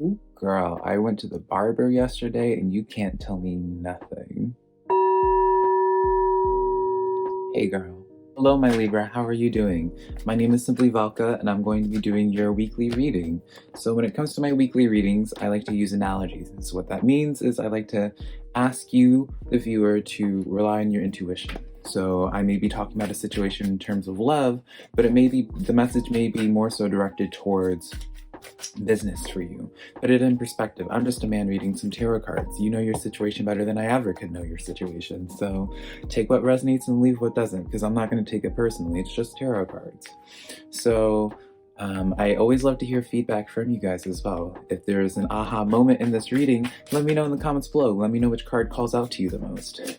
Ooh, girl, I went to the barber yesterday and you can't tell me nothing. Hey girl. Hello, my Libra. How are you doing? My name is SimplyVelca and I'm going to be doing your weekly reading. So when it comes to my weekly readings, I like to use analogies. And so what that means is I like to ask you, the viewer, to rely on your intuition. So I may be talking about a situation in terms of love, but the message may be more so directed towards business for you. Put it in perspective. I'm just a man reading some tarot cards. You know your situation better than I ever could know your situation. So take what resonates and leave what doesn't, because I'm not going to take it personally. It's just tarot cards. So I always love to hear feedback from you guys as well. If there's an aha moment in this reading, let me know in the comments below. Let me know which card calls out to you the most.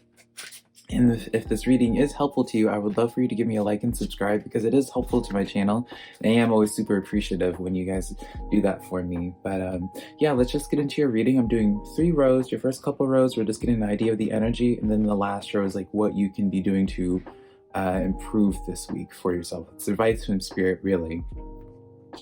And if this reading is helpful to you, I would love for you to give me a like and subscribe because it is helpful to my channel. And I am always super appreciative when you guys do that for me. But yeah, let's just get into your reading. I'm doing 3 rows. Your first couple rows, we're just getting an idea of the energy. And then the last row is like what you can be doing to improve this week for yourself. It's advice from spirit, really.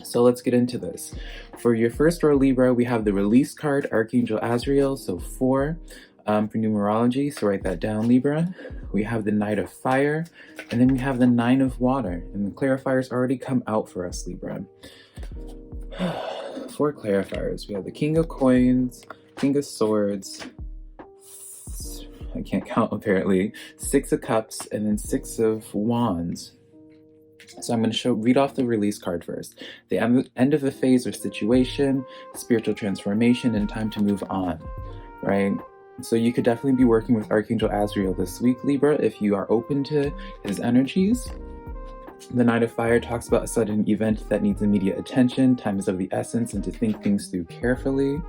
So let's get into this. For your first row, Libra, we have the release card, Archangel Azrael, so 4. For numerology, so write that down, Libra. We have the Knight of Fire, and then we have the Nine of Water, and the clarifiers already come out for us, Libra. 4 clarifiers. We have the King of Coins, King of Swords, I can't count apparently, 6 of Cups, and then 6 of Wands. So I'm going to read off the release card first. The end of a phase or situation, spiritual transformation, and time to move on, right? So you could definitely be working with Archangel Azrael this week, Libra, if you are open to his energies. The Knight of Fire talks about a sudden event that needs immediate attention, time is of the essence, and to think things through carefully.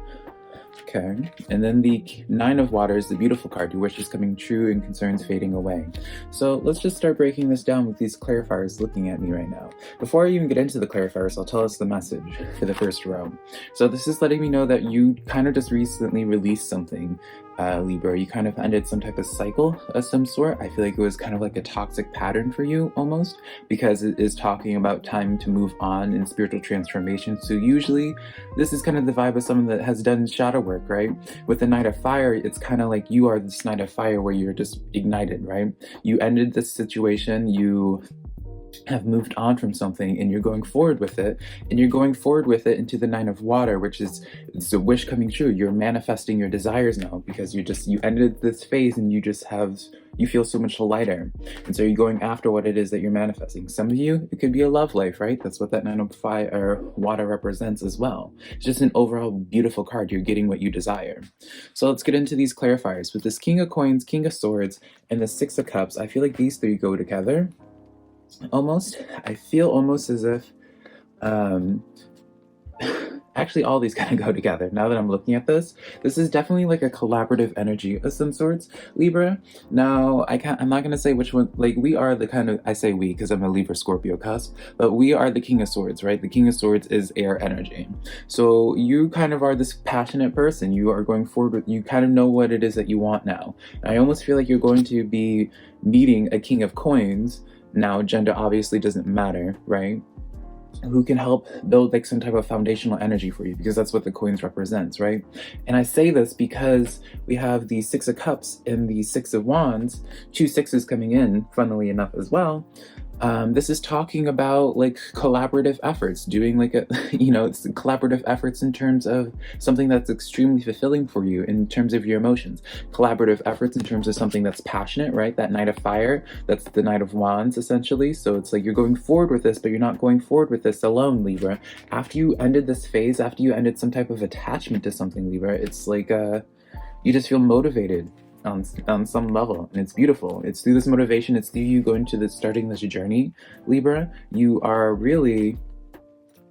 Okay, and then the Nine of Water is the beautiful card, your wish is coming true and concerns fading away. So let's just start breaking this down with these clarifiers looking at me right now. Before I even get into the clarifiers, I'll tell us the message for the first row. So this is letting me know that you kind of just recently released something, Libra. You kind of ended some type of cycle of some sort. I feel like it was kind of like a toxic pattern for you almost, because it is talking about time to move on in spiritual transformation. So usually this is kind of the vibe of someone that has done shadow work, right? With the Knight of Fire, it's kind of like you are this Knight of Fire where you're just ignited, right? You ended this situation, you have moved on from something and you're going forward with it, and you're going forward with it into the Nine of Water, which is it's a wish coming true. You're manifesting your desires now because you ended this phase and you feel so much lighter, and so you're going after what it is that you're manifesting. Some of you, it could be a love life, right? That's what that Nine of Fire or Water represents as well. It's just an overall beautiful card. You're getting what you desire. So let's get into these clarifiers. With this King of Coins, King of Swords, and the 6 of Cups, I feel like these 3 go together. Almost. I feel almost as if actually all these kind of go together. Now that I'm looking at this is definitely like a collaborative energy of some sorts, Libra. Now I'm not gonna say which one. Like, we are the kind of, I say we because I'm a Libra Scorpio cusp, but we are the King of Swords, right? The King of Swords is air energy. So you kind of are this passionate person. You are going forward with, you kind of know what it is that you want now. I almost feel like you're going to be meeting a King of Coins. Now, gender obviously doesn't matter, right? Who can help build like some type of foundational energy for you, because that's what the coins represents, right? And I say this because we have the 6 of Cups and the 6 of Wands, 2 6s coming in, funnily enough as well. This is talking about like collaborative efforts, doing like a, it's collaborative efforts in terms of something that's extremely fulfilling for you in terms of your emotions. Collaborative efforts in terms of something that's passionate, right? That Knight of Fire, that's the Knight of Wands essentially. So it's like you're going forward with this, but you're not going forward with this alone, Libra. After you ended this phase, after you ended some type of attachment to something, Libra, it's like you just feel motivated on some level, and it's beautiful. It's through this motivation, it's through you going to this, starting this journey, Libra. You are really,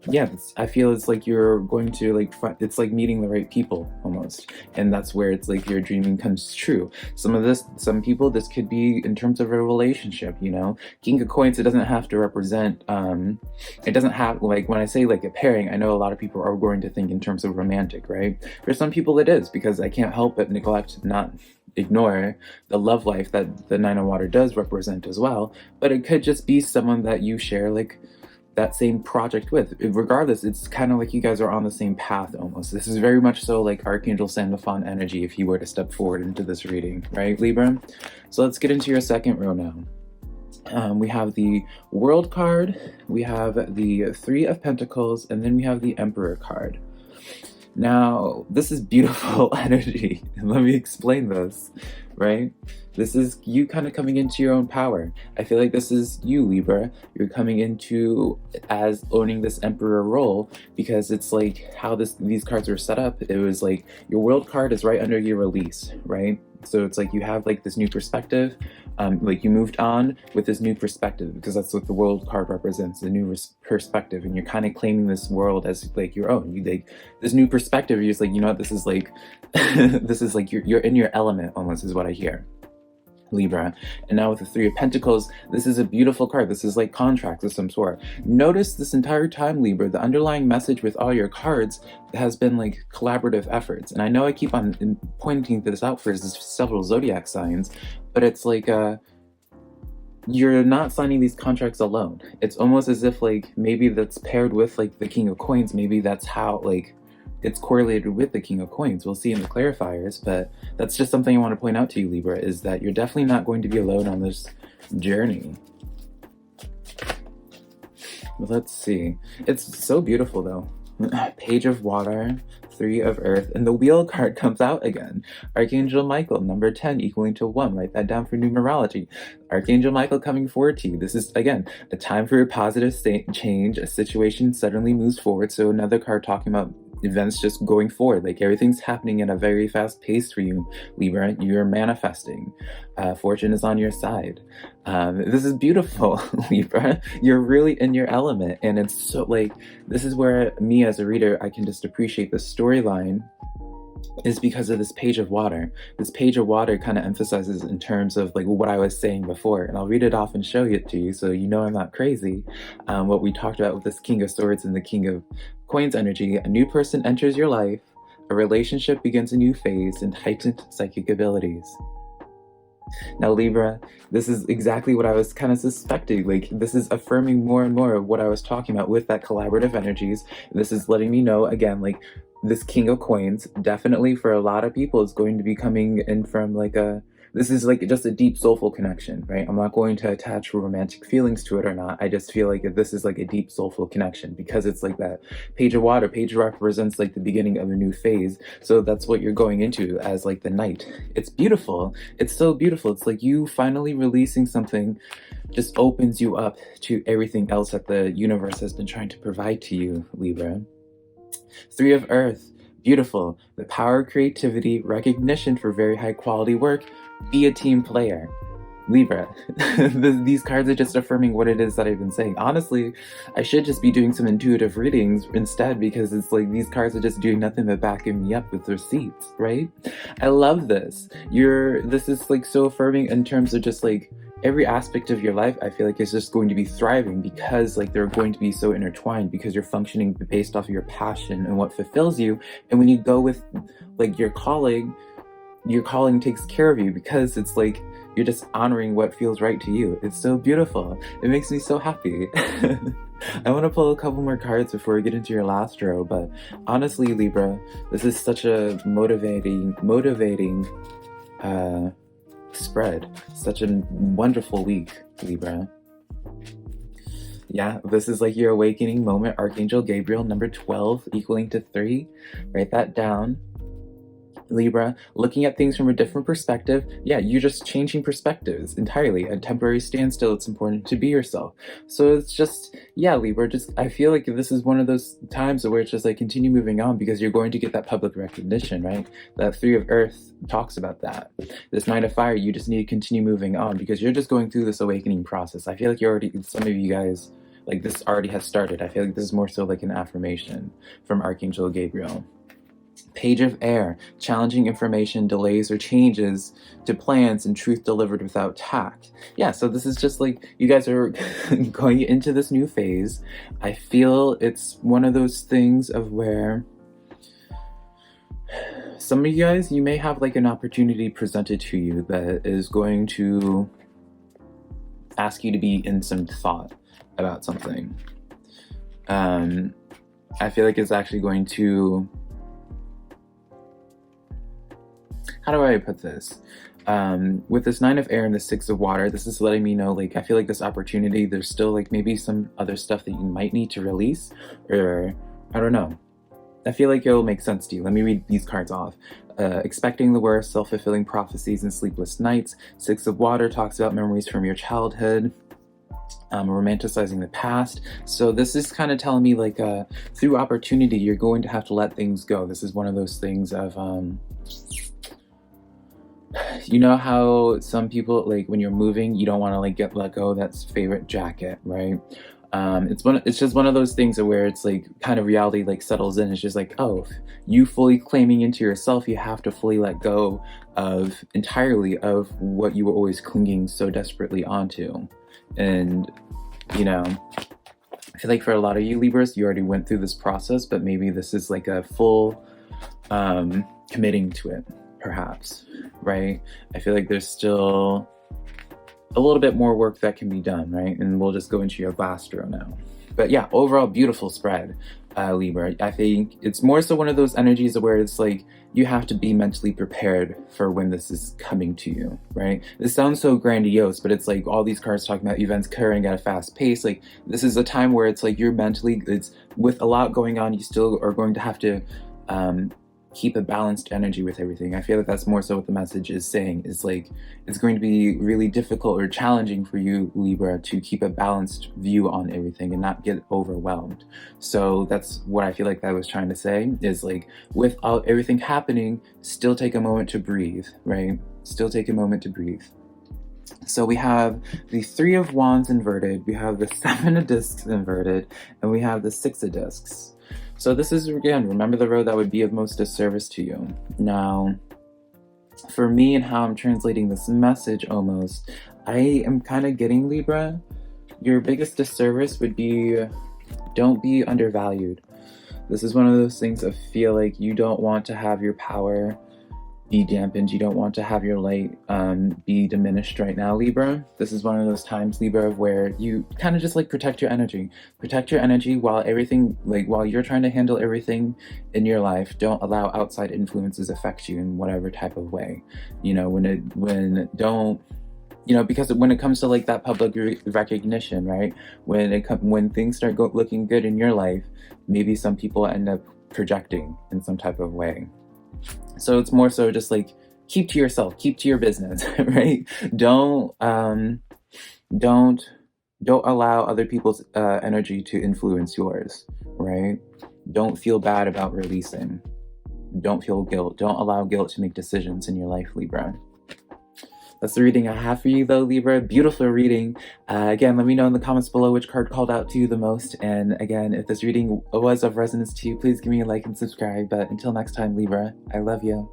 yeah, I feel it's like you're going to like it's like meeting the right people almost, and that's where it's like your dreaming comes true. Some people, this could be in terms of a relationship, King of Coins, it doesn't have to represent it doesn't have, like, when I say like a pairing, I know a lot of people are going to think in terms of romantic, right? For some people it is, because I can't help but not ignore the love life that the Nine of Water does represent as well. But it could just be someone that you share like that same project with. Regardless, it's kind of like you guys are on the same path almost. This is very much so like Archangel Sandalphon energy if you were to step forward into this reading, right, Libra? So let's get into your second row now. We have the World card, we have the Three of Pentacles, and then we have the Emperor card. Now, this is beautiful energy. Let me explain this, right? This is you kind of coming into your own power. I feel like this is you, Libra. You're coming into as owning this Emperor role, because it's like how these cards were set up. It was like your World card is right under your release, right? So it's like you have like this new perspective, like you moved on with this new perspective, because that's what the World card represents, the new perspective, and you're kind of claiming this world as like your own. You like this new perspective. You're just like, you know what, this is like, this is like you're in your element almost, is what I hear, Libra. And now with the Three of Pentacles, this is a beautiful card. This is like contracts of some sort. Notice this entire time, Libra, the underlying message with all your cards has been like collaborative efforts. And I know I keep on pointing this out for several Zodiac signs, but it's like you're not signing these contracts alone. It's almost as if like maybe that's paired with like the King of Coins. Maybe that's how like it's correlated with the King of Coins. We'll see in the clarifiers, but that's just something I want to point out to you, Libra, is that you're definitely not going to be alone on this journey. But let's see. It's so beautiful though. Page of Water, Three of Earth, and the Wheel card comes out again. Archangel Michael, number 10, equaling to 1. Write that down for numerology. Archangel Michael coming forward to you. This is, again, a time for a positive change. A situation suddenly moves forward. So another card talking about events just going forward, like everything's happening at a very fast pace for you, Libra. You're manifesting. Fortune is on your side. This is beautiful, Libra. You're really in your element, and it's so like this is where me as a reader, I can just appreciate the storyline, is because of this Page of Water. This Page of Water kind of emphasizes in terms of like what I was saying before, and I'll read it off and show it to you so you know I'm not crazy. What we talked about with this King of Swords and the King of Coins energy. A new person enters your life, a relationship begins a new phase, and heightened psychic abilities. Now, Libra, this is exactly what I was kind of suspecting. Like, this is affirming more and more of what I was talking about with that collaborative energies. This is letting me know, again, like, this King of Coins, definitely for a lot of people, is going to be coming in from, like, this is, like, just a deep, soulful connection, right? I'm not going to attach romantic feelings to it or not. I just feel like this is, like, a deep, soulful connection because it's, like, that Page of Water. Page represents, like, the beginning of a new phase. So that's what you're going into as, like, the Knight. It's beautiful. It's so beautiful. It's like you finally releasing something just opens you up to everything else that the universe has been trying to provide to you, Libra. Three of Earth. Beautiful. The power of creativity, recognition for very high quality work. Be a team player. Libra. These cards are just affirming what it is that I've been saying. Honestly, I should just be doing some intuitive readings instead, because it's like these cards are just doing nothing but backing me up with receipts, right? I love this. This is like so affirming in terms of just like every aspect of your life. I feel like it's just going to be thriving because like they're going to be so intertwined, because you're functioning based off of your passion and what fulfills you. And when you go with like your calling takes care of you, because it's like you're just honoring what feels right to you. It's so beautiful. It makes me so happy. I want to pull a couple more cards before we get into your last row, but honestly, Libra, this is such a motivating spread. Such a wonderful week, Libra. Yeah, this is like your awakening moment. Archangel Gabriel, number 12, equaling to 3. Write that down. Libra, looking at things from a different perspective. Yeah, you're just changing perspectives entirely. A temporary standstill, it's important to be yourself. So it's just, yeah, Libra, I feel like this is one of those times where it's just like continue moving on, because you're going to get that public recognition, right? That Three of Earth talks about that. This Knight of Fire, you just need to continue moving on because you're just going through this awakening process. I feel like some of you guys, like this already has started. I feel like this is more so like an affirmation from Archangel Gabriel. Page of Air, challenging information, delays or changes to plans, and truth delivered without tact. Yeah, so this is just like you guys are going into this new phase. I feel it's one of those things of where some of you guys, you may have like an opportunity presented to you that is going to ask you to be in some thought about something. I feel like it's actually going to, how do I put this? With this 9 of air and the 6 of water, this is letting me know, like, I feel like this opportunity, there's still like maybe some other stuff that you might need to release, or I don't know. I feel like it'll make sense to you. Let me read these cards off. Expecting the worst, self-fulfilling prophecies and sleepless nights. 6 of water talks about memories from your childhood. Romanticizing the past. So this is kind of telling me, like, through opportunity, you're going to have to let things go. This is one of those things of, you know how some people, like, when you're moving, you don't want to like let go of that favorite jacket, right? It's just one of those things where it's like kind of reality like settles in. It's just like, oh, you fully claiming into yourself, you have to fully let go of entirely of what you were always clinging so desperately onto. And you know, I feel like for a lot of you Libras, you already went through this process, but maybe this is like a full committing to it, perhaps, right? I feel like there's still a little bit more work that can be done, right? And we'll just go into your glass tarot now. But yeah, overall beautiful spread, Libra. I think it's more so one of those energies where it's like you have to be mentally prepared for when this is coming to you, right? This sounds so grandiose, but it's like all these cards talking about events occurring at a fast pace. Like this is a time where it's like you're mentally, it's with a lot going on, you still are going to have to keep a balanced energy with everything. I feel like that's more so what the message is saying, is like it's going to be really difficult or challenging for you, Libra, to keep a balanced view on everything and not get overwhelmed. So that's what I feel like that was trying to say, is like with everything happening, still take a moment to breathe, right? Still take a moment to breathe. So we have the 3 of Wands inverted, we have the 7 of Discs inverted, and we have the 6 of Discs. So this is, again, remember the road that would be of most disservice to you. Now, for me and how I'm translating this message almost, I am kind of getting, Libra, your biggest disservice would be, don't be undervalued. This is one of those things I feel like you don't want to have your power be dampened. You don't want to have your light be diminished right now, Libra. This is one of those times, Libra, where you kind of just like protect your energy. Protect your energy while everything, like while you're trying to handle everything in your life. Don't allow outside influences affect you in whatever type of way. You know, because when it comes to like that public recognition, right? When things start looking good in your life, maybe some people end up projecting in some type of way. So it's more so just like keep to yourself, keep to your business, right? Don't allow other people's energy to influence yours, right? Don't feel bad about releasing. Don't feel guilt. Don't allow guilt to make decisions in your life, Libra. That's the reading I have for you though, Libra. Beautiful reading. Again, let me know in the comments below which card called out to you the most. And again, if this reading was of resonance to you, please give me a like and subscribe. But until next time, Libra, I love you.